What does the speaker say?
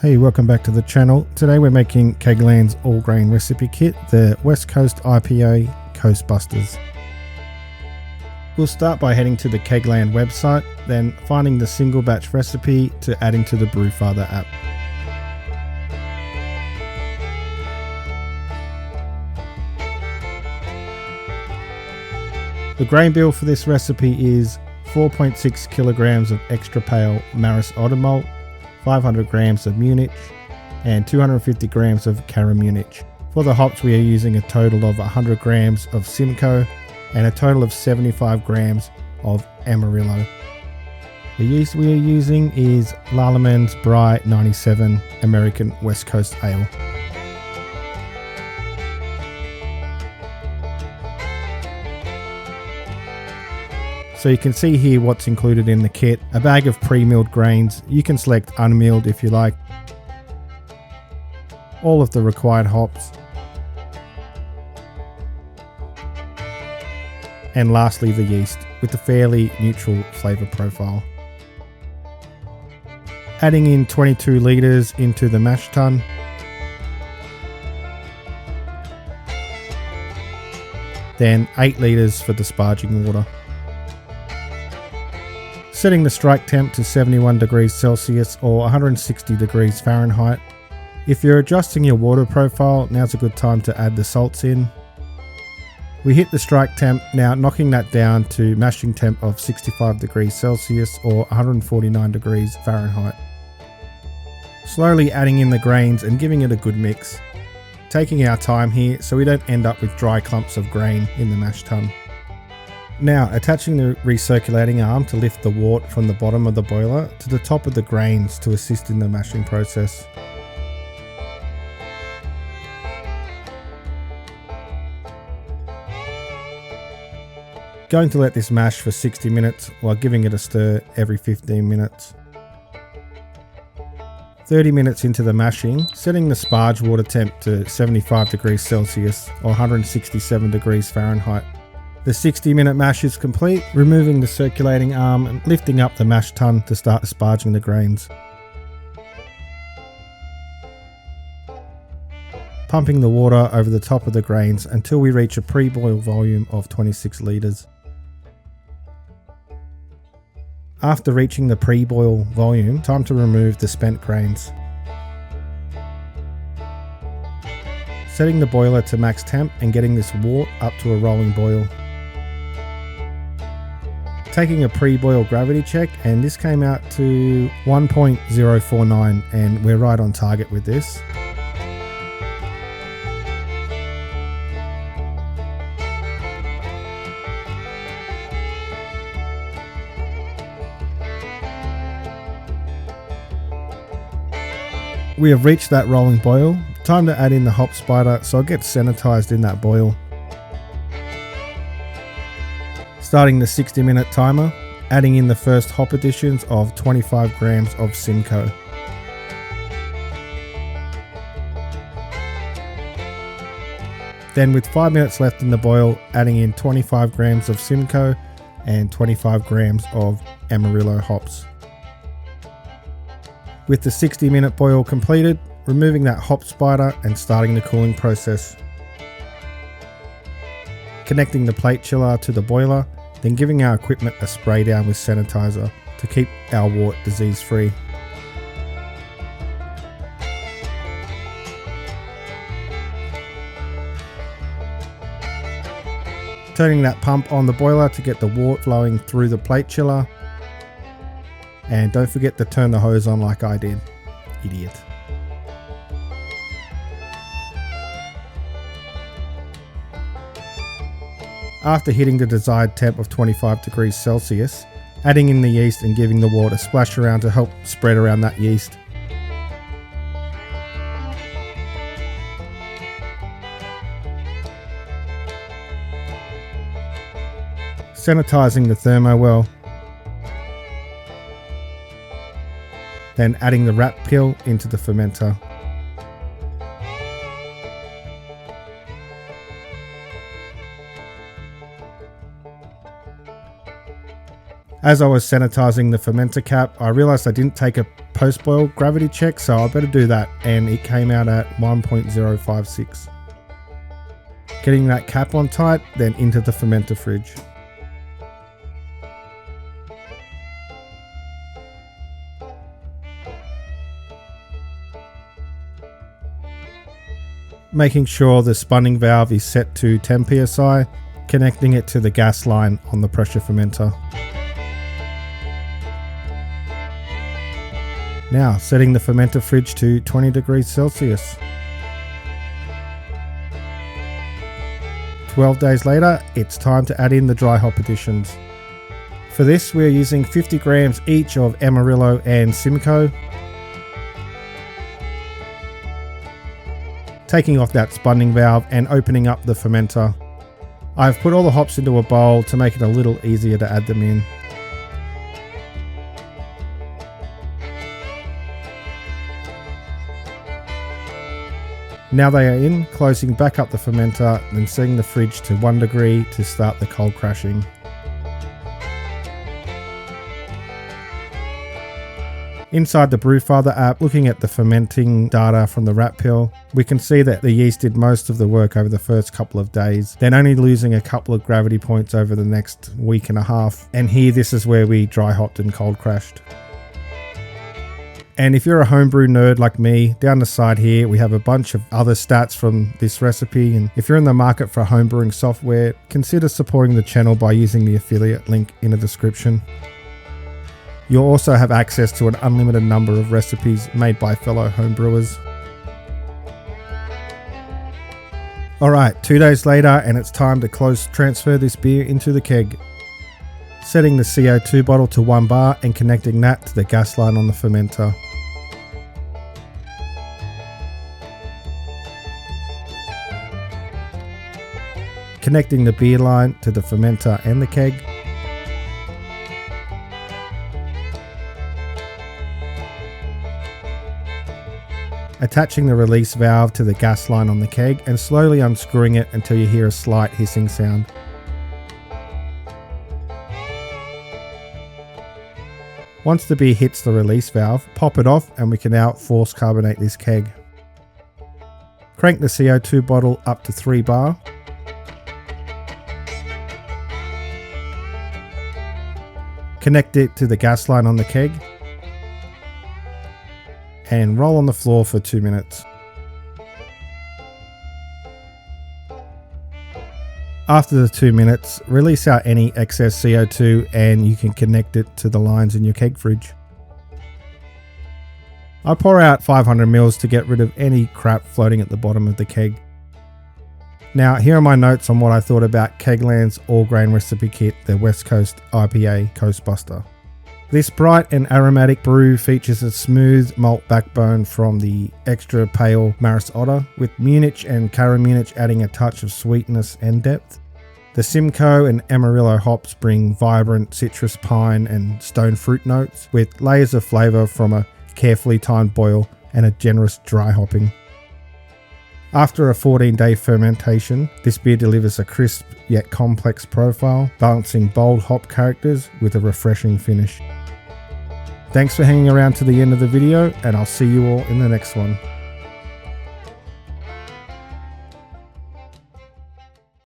Hey, welcome back to the channel. Today we're making KegLand's all grain recipe kit, the West Coast IPA Coastbusters. We'll start by heading to the KegLand website, then finding the single batch recipe to add into the Brewfather app. The grain bill for this recipe is 4.6 kilograms of extra pale Maris Otter malt, 500 grams of Munich, and 250 grams of Caramunich. For the hops, we are using a total of 100 grams of Simcoe and a total of 75 grams of Amarillo. The yeast we are using is Lallemand Bry 97 American West Coast Ale. So you can see here what's included in the kit: a bag of pre-milled grains. You can select unmilled if you like. All of the required hops. And lastly, the yeast with a fairly neutral flavour profile. Adding in 22 litres into the mash tun. Then 8 litres for the sparging water. Setting the strike temp to 71 degrees Celsius or 160 degrees Fahrenheit. If you're adjusting your water profile, now's a good time to add the salts in. We hit the strike temp, now knocking that down to mashing temp of 65 degrees Celsius or 149 degrees Fahrenheit. Slowly adding in the grains and giving it a good mix. Taking our time here so we don't end up with dry clumps of grain in the mash tun. Now attaching the recirculating arm to lift the wort from the bottom of the boiler to the top of the grains to assist in the mashing process. Going to let this mash for 60 minutes while giving it a stir every 15 minutes. 30 minutes into the mashing, setting the sparge water temp to 75 degrees Celsius or 167 degrees Fahrenheit. The 60-minute mash is complete, removing the circulating arm and lifting up the mash tun to start sparging the grains. Pumping the water over the top of the grains until we reach a pre-boil volume of 26 litres. After reaching the pre-boil volume, time to remove the spent grains. Setting the boiler to max temp and getting this wort up to a rolling boil. Taking a pre-boil gravity check, and this came out to 1.049, and we're right on target with this. We have reached that rolling boil. Time to add in the hop spider so it gets sanitized in that boil. Starting the 60-minute timer, adding in the first hop additions of 25 grams of Simcoe. Then with 5 minutes left in the boil, adding in 25 grams of Simcoe and 25 grams of Amarillo hops. With the 60-minute boil completed, removing that hop spider and starting the cooling process. Connecting the plate chiller to the boiler, then giving our equipment a spray down with sanitizer to keep our wort disease free. Turning that pump on the boiler to get the wort flowing through the plate chiller. And don't forget to turn the hose on like I did. Idiot. After hitting the desired temp of 25 degrees Celsius, adding in the yeast and giving the wort a splash around to help spread around that yeast. Sanitizing the thermo well. Then adding the wrap pill into the fermenter. As I was sanitizing the fermenter cap, I realized I didn't take a post-boil gravity check, so I better do that, and it came out at 1.056. Getting that cap on tight, then into the fermenter fridge. Making sure the spunning valve is set to 10 psi, connecting it to the gas line on the pressure fermenter. Now setting the fermenter fridge to 20 degrees Celsius. 12 days later, it's time to add in the dry hop additions. For this, we're using 50 grams each of Amarillo and Simcoe. Taking off that spunning valve and opening up the fermenter. I've put all the hops into a bowl to make it a little easier to add them in. Now they are in, closing back up the fermenter and setting the fridge to 1 degree to start the cold crashing. Inside the Brewfather app, looking at the fermenting data from the rat pill, we can see that the yeast did most of the work over the first couple of days, then only losing a couple of gravity points over the next week and a half. And here, this is where we dry hopped and cold crashed. And if you're a homebrew nerd like me, down the side here, we have a bunch of other stats from this recipe. And if you're in the market for homebrewing software, consider supporting the channel by using the affiliate link in the description. You'll also have access to an unlimited number of recipes made by fellow homebrewers. Alright, 2 days later, and it's time to transfer this beer into the keg. Setting the CO2 bottle to 1 bar and connecting that to the gas line on the fermenter. Connecting the beer line to the fermenter and the keg. Attaching the release valve to the gas line on the keg and slowly unscrewing it until you hear a slight hissing sound. Once the beer hits the release valve, pop it off and we can now force carbonate this keg. Crank the CO2 bottle up to 3 bar. Connect it to the gas line on the keg. And roll on the floor for 2 minutes. After the 2 minutes, release out any excess CO2 and you can connect it to the lines in your keg fridge. I pour out 500 ml to get rid of any crap floating at the bottom of the keg. Now, here are my notes on what I thought about KegLand's all-grain recipe kit, the West Coast IPA Coastbuster. This bright and aromatic brew features a smooth malt backbone from the extra pale Maris Otter, with Munich and Caramunich adding a touch of sweetness and depth. The Simcoe and Amarillo hops bring vibrant citrus pine and stone fruit notes, with layers of flavour from a carefully timed boil and a generous dry hopping. After a 14-day fermentation, this beer delivers a crisp yet complex profile, balancing bold hop characters with a refreshing finish. Thanks for hanging around to the end of the video, and I'll see you all in the next one.